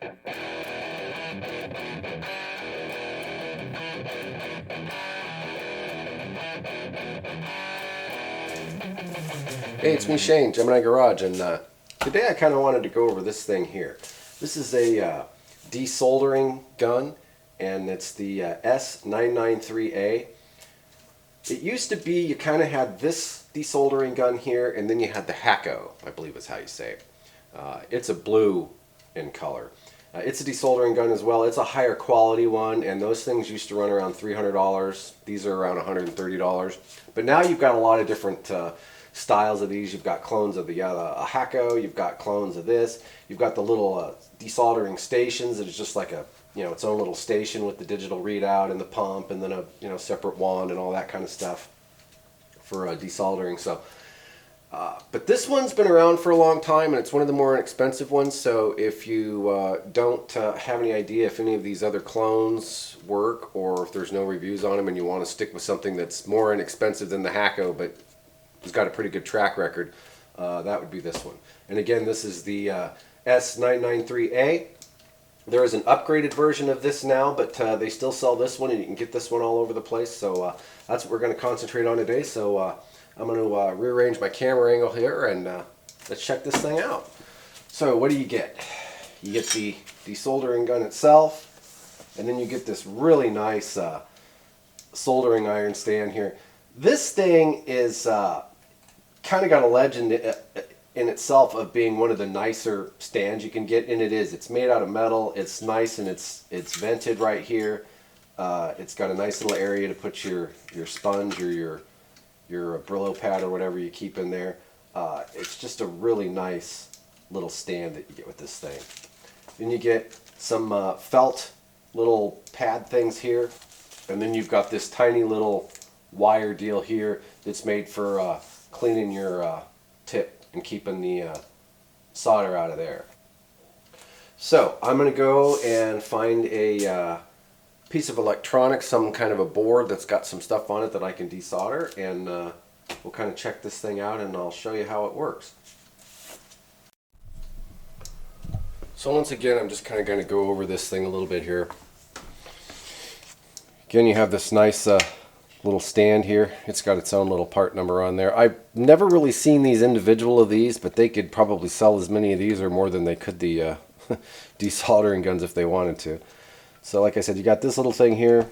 Hey, it's me, Shane, Gemini Garage, and today I kind of wanted to go over this thing here. This is a desoldering gun, and it's the S-993A. It used to be you kind of had this desoldering gun here, and then you had the Hacko, I believe is how you say it. It's a blue in color. It's a desoldering gun as well. It's a higher quality one, and those things used to run around $300. These are around $130. But now you've got a lot of different styles of these. You've got clones of the Hacko. You've got clones of this. You've got the little desoldering stations that is just like a its own little station with the digital readout and the pump, and then a separate wand and all that kind of stuff for desoldering. So. But this one's been around for a long time, and it's one of the more inexpensive ones, so if you don't have any idea if any of these other clones work, or if there's no reviews on them and you want to stick with something that's more inexpensive than the Hacko but has got a pretty good track record, that would be this one. And again, this is the S993A. There is an upgraded version of this now, but they still sell this one, and you can get this one all over the place, so that's what we're going to concentrate on today. So I'm going to rearrange my camera angle here, and let's check this thing out. So what do you get? You get the desoldering gun itself, and then you get this really nice soldering iron stand here. This thing is kind of got a legend in itself of being one of the nicer stands you can get, and it is. It's made out of metal. It's nice, and it's vented right here. It's got a nice little area to put your sponge or your Brillo pad or whatever you keep in there. It's just a really nice little stand that you get with this thing. Then you get some felt little pad things here, and then you've got this tiny little wire deal here that's made for cleaning your tip and keeping the solder out of there. So I'm going to go and find a piece of electronics, some kind of a board that's got some stuff on it that I can desolder, and we'll kind of check this thing out, and I'll show you how it works. So once again, I'm just kind of going to go over this thing a little bit here. Again, you have this nice little stand here. It's got its own little part number on there. I've never really seen these individual of these, but they could probably sell as many of these or more than they could the desoldering guns if they wanted to. So like I said, you got this little thing here,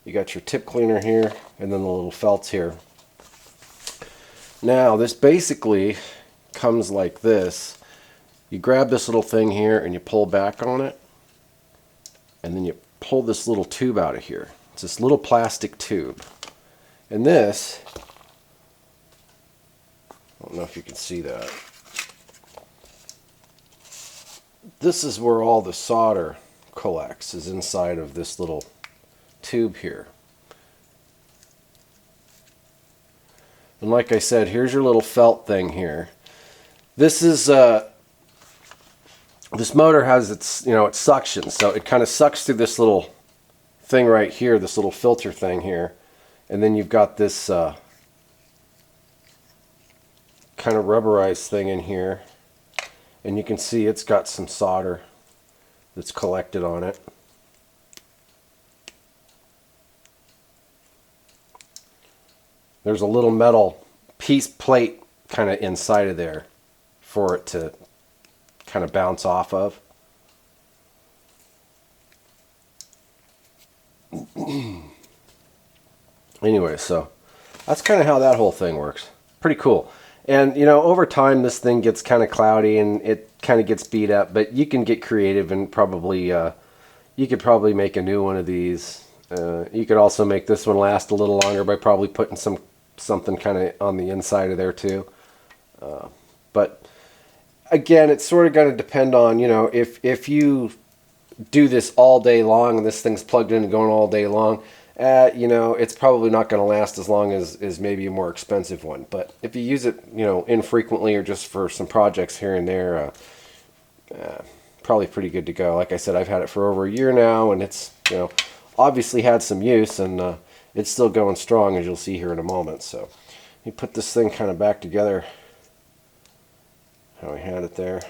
you got your tip cleaner here, and then the little felts here. Now this basically comes like this. You grab this little thing here and you pull back on it, and then you pull this little tube out of here. It's this little plastic tube. And this, I don't know if you can see that, this is where all the solder collects, is inside of this little tube here. And like I said, here's your little felt thing here. This is this motor has its its suction, so it kind of sucks through this little thing right here, this little filter thing here, and then you've got this kind of rubberized thing in here, and you can see it's got some solder that's collected on it. There's a little metal piece plate kind of inside of there for it to kind of bounce off of. Anyway, so that's kind of how that whole thing works. Pretty cool. And over time this thing gets kind of cloudy and it kind of gets beat up, but you can get creative and probably you could probably make a new one of these. You could also make this one last a little longer by probably putting something kind of on the inside of there too. But again, it's sort of going to depend on, if you do this all day long and this thing's plugged in and going all day long, it's probably not going to last as long as maybe a more expensive one. But if you use it, infrequently or just for some projects here and there, probably pretty good to go. Like I said, I've had it for over a year now, and it's, obviously had some use, and it's still going strong, as you'll see here in a moment. So you put this thing kind of back together how I had it there.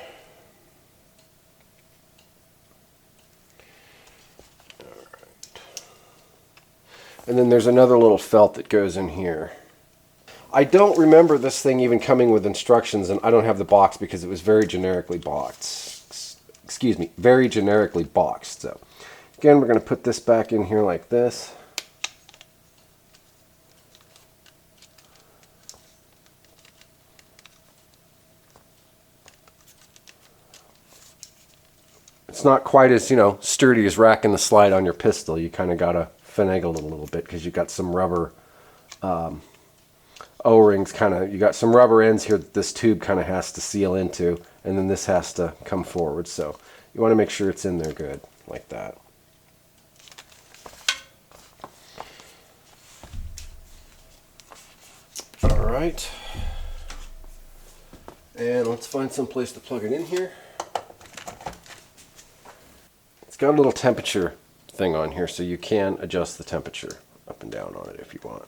And then there's another little felt that goes in here. I don't remember this thing even coming with instructions, and I don't have the box because it was very generically boxed. Excuse me, very generically boxed. So again, we're going to put this back in here like this. It's not quite as, sturdy as racking the slide on your pistol. You kind of got to finagle it a little bit because you've got some rubber O-rings, you got some rubber ends here that this tube kind of has to seal into, and then this has to come forward. So you want to make sure it's in there good, like that. All right. And let's find some place to plug it in here. It's got a little temperature thing on here, so you can adjust the temperature up and down on it if you want.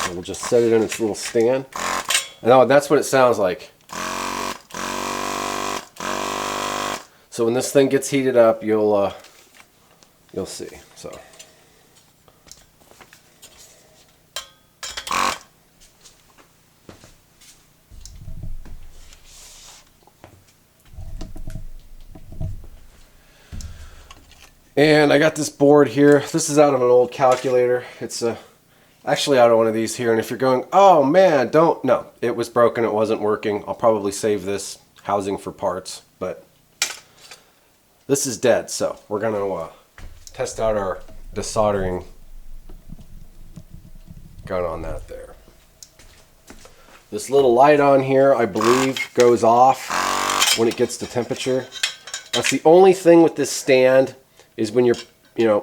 So we'll just set it in its little stand. And that's what it sounds like. So when this thing gets heated up, you'll see. So. And I got this board here. This is out of an old calculator. It's actually out of one of these here. And if you're going, oh man, no, it was broken. It wasn't working. I'll probably save this housing for parts, but this is dead. So we're going to test out our desoldering gun on that there. This little light on here, I believe, goes off when it gets to temperature. That's the only thing with this stand, is when you're,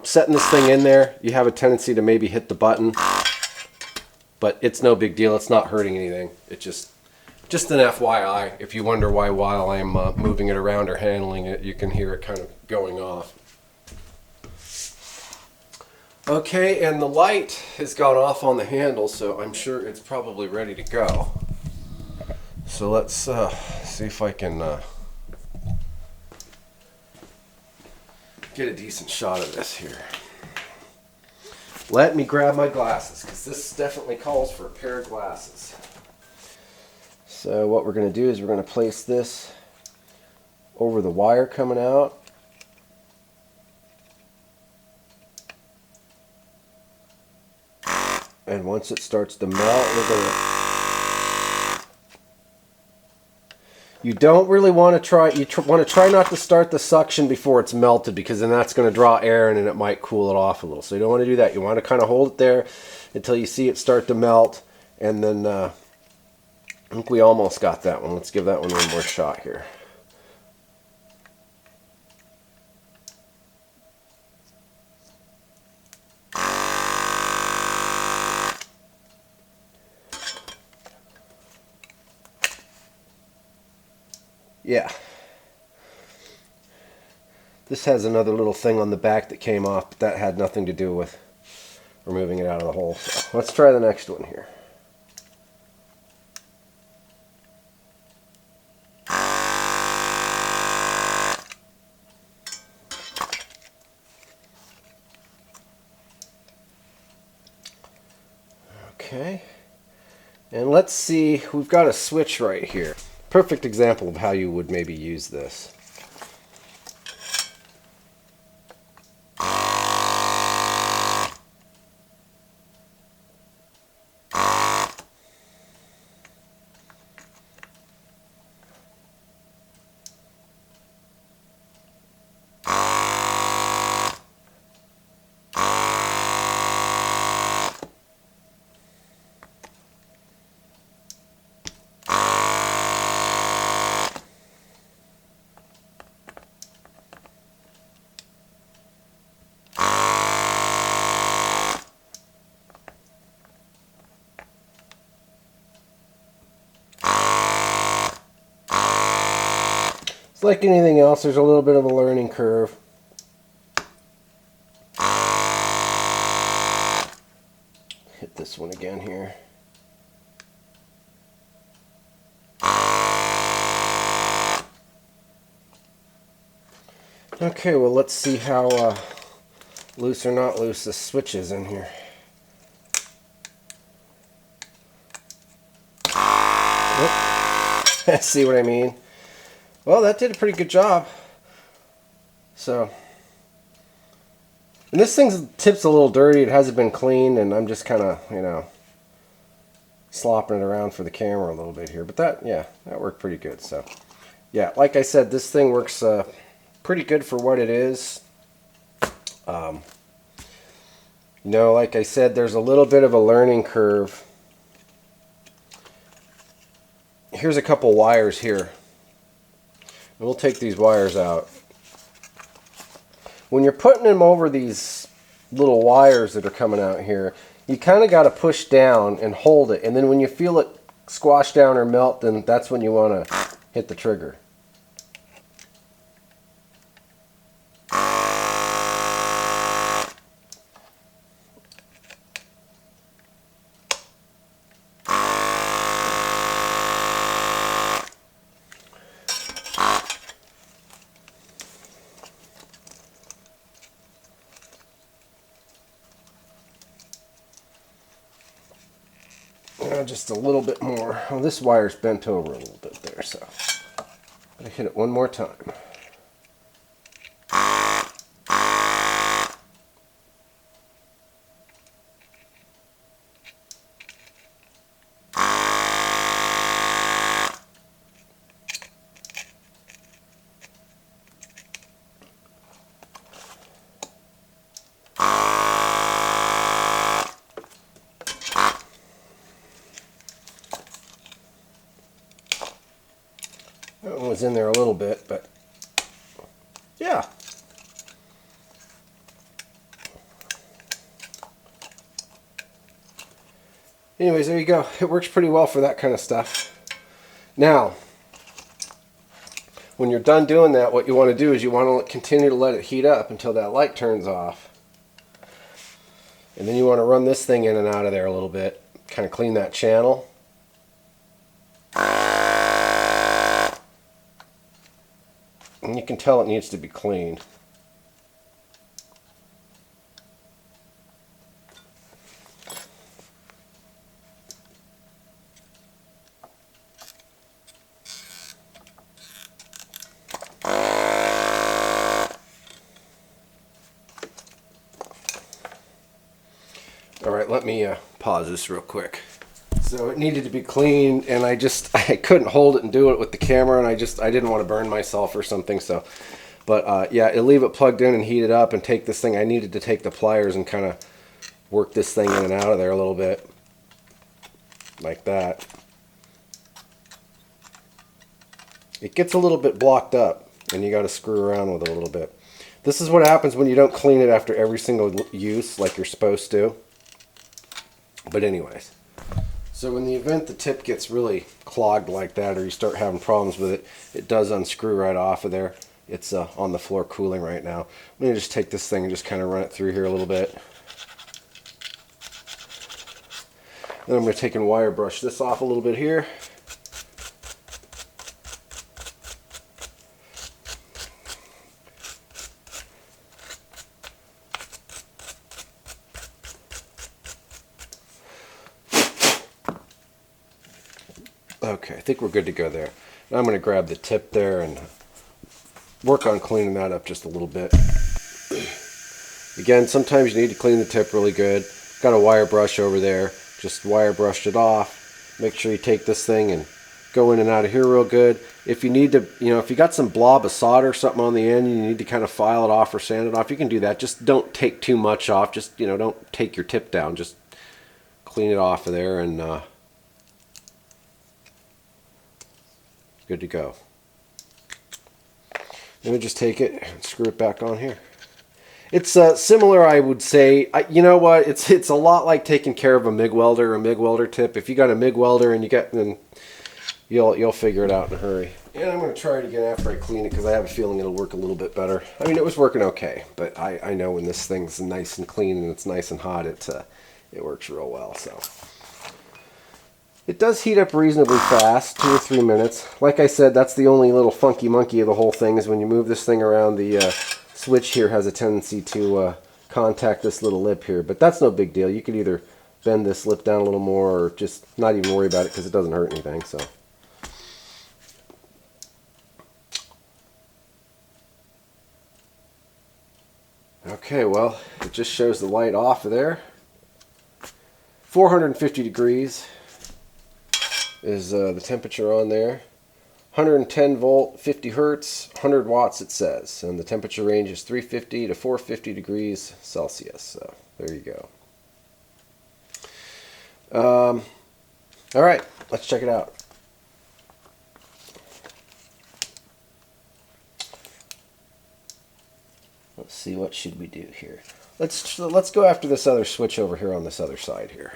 setting this thing in there, you have a tendency to maybe hit the button, but it's no big deal. It's not hurting anything. It's just an FYI. If you wonder why while I'm moving it around or handling it, you can hear it kind of going off. Okay, and the light has gone off on the handle, so I'm sure it's probably ready to go. So let's see if I can get a decent shot of this here. Let me grab my glasses, because this definitely calls for a pair of glasses. So what we're going to do is we're going to place this over the wire coming out. And once it starts to melt, we're going to... You don't really want to try, want to try not to start the suction before it's melted, because then that's going to draw air in and it might cool it off a little. So you don't want to do that. You want to kind of hold it there until you see it start to melt, and then I think we almost got that one. Let's give that one more shot here. Yeah. This has another little thing on the back that came off, but that had nothing to do with removing it out of the hole. So let's try the next one here. Okay. And let's see, we've got a switch right here. Perfect example of how you would maybe use this. It's like anything else, there's a little bit of a learning curve. Hit this one again here. Okay, well, let's see how loose or not loose this switch is in here. See what I mean? Well, that did a pretty good job. So, and this thing's tip's a little dirty. It hasn't been cleaned, and I'm just kind of, you know, slopping it around for the camera a little bit here. But that, yeah, that worked pretty good. So, yeah, like I said, this thing works pretty good for what it is. You know, like I said, there's a little bit of a learning curve. Here's a couple wires here. And we'll take these wires out. When you're putting them over these little wires that are coming out here, you kind of got to push down and hold it. And then when you feel it squash down or melt, then that's when you want to hit the trigger. Just a little bit more. Well, this wire's bent over a little bit there, so I'm going to hit it one more time. That one was in there a little bit, but yeah. Anyways, there you go. It works pretty well for that kind of stuff. Now, when you're done doing that, what you want to do is you want to continue to let it heat up until that light turns off. And then you want to run this thing in and out of there a little bit. Kind of clean that channel. And you can tell it needs to be cleaned. Alright, let me pause this real quick. So it needed to be cleaned, and I couldn't hold it and do it with the camera, and I didn't want to burn myself or something. So, but yeah, leave it plugged in and heat it up and take this thing. I needed to take the pliers and kind of work this thing in and out of there a little bit, like that. It gets a little bit blocked up, and you got to screw around with it a little bit. This is what happens when you don't clean it after every single use like you're supposed to. But anyways. So in the event the tip gets really clogged like that, or you start having problems with it, it does unscrew right off of there. It's on the floor cooling right now. I'm going to just take this thing and just kind of run it through here a little bit. Then I'm going to take and wire brush this off a little bit here. Okay, I think we're good to go there. Now I'm going to grab the tip there and work on cleaning that up just a little bit. Again, sometimes you need to clean the tip really good. Got a wire brush over there. Just wire brushed it off. Make sure you take this thing and go in and out of here real good. If you need to, if you got some blob of solder or something on the end, and you need to kind of file it off or sand it off, you can do that. Just don't take too much off. Just, don't take your tip down. Just clean it off of there and good to go. Let me just take it and screw it back on here. It's similar, I would say. You know what? It's a lot like taking care of a MIG welder or a MIG welder tip. If you got a MIG welder and then you'll figure it out in a hurry. And I'm going to try it again after I clean it because I have a feeling it'll work a little bit better. I mean, it was working okay, but I know when this thing's nice and clean and it's nice and hot, it works real well. So It does heat up reasonably fast, 2 or 3 minutes. Like I said, that's the only little funky monkey of the whole thing, is when you move this thing around, the switch here has a tendency to contact this little lip here. But that's no big deal. You could either bend this lip down a little more or just not even worry about it because it doesn't hurt anything. So. Okay, well, it just shows the light off of there. 450 degrees is the temperature on there. 110 volt, 50 hertz, 100 watts it says. And the temperature range is 350 to 450 degrees Celsius. So there you go. All right, let's check it out. Let's see, what should we do here? Let's go after this other switch over here on this other side here.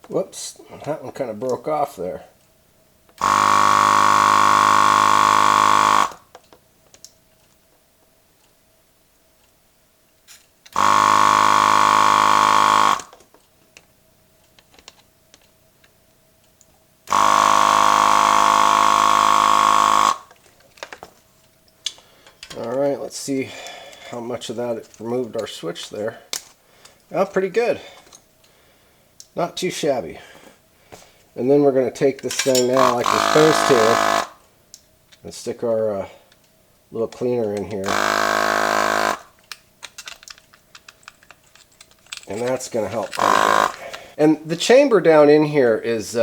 Whoops, that one kind of broke off there. Alright, let's see how much of that it removed our switch there. Oh, pretty good. Not too shabby. And then we're going to take this thing now like we're supposed to and stick our little cleaner in here. And that's going to help quite a bit. And the chamber down in here is,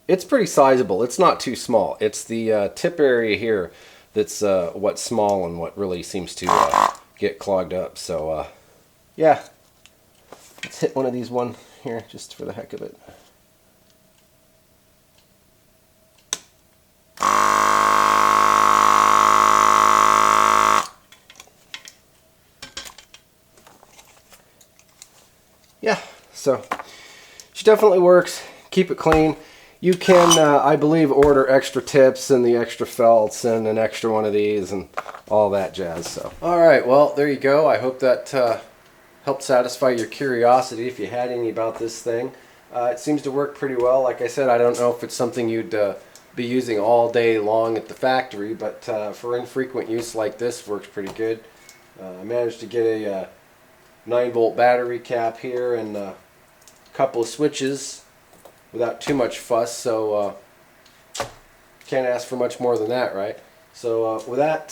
it's pretty sizable. It's not too small. It's the tip area here that's what's small and what really seems to get clogged up. So, yeah. Let's hit one of these here just for the heck of it. Yeah, so she definitely works. Keep it clean. You can, I believe, order extra tips and the extra felts and an extra one of these and all that jazz. So, all right, well, there you go. I hope that helped satisfy your curiosity if you had any about this thing. It seems to work pretty well. Like I said, I don't know if it's something you'd be using all day long at the factory, but for infrequent use like this, works pretty good. I managed to get a 9-volt battery cap here and a couple of switches without too much fuss, so can't ask for much more than that, right? So with that,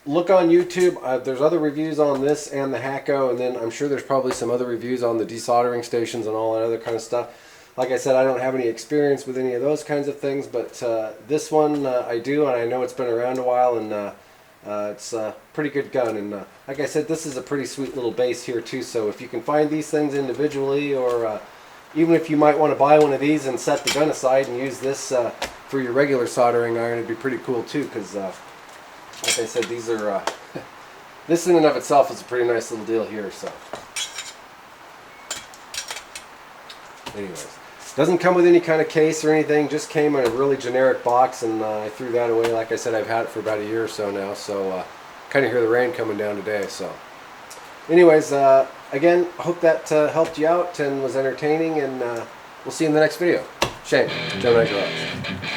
look on YouTube. There's other reviews on this and the Hacko, and then I'm sure there's probably some other reviews on the desoldering stations and all that other kind of stuff. Like I said, I don't have any experience with any of those kinds of things, but this one I do, and I know it's been around a while, and it's a pretty good gun. And like I said, this is a pretty sweet little base here too, so if you can find these things individually, or even if you might want to buy one of these and set the gun aside and use this for your regular soldering iron, it'd be pretty cool too, because like I said, these are, this in and of itself is a pretty nice little deal here, so. Anyways, doesn't come with any kind of case or anything, just came in a really generic box, and I threw that away. Like I said, I've had it for about a year or so now, so kind of hear the rain coming down today, so. Anyways, again, hope that helped you out and was entertaining, and we'll see you in the next video. Shane, Gemini Garage.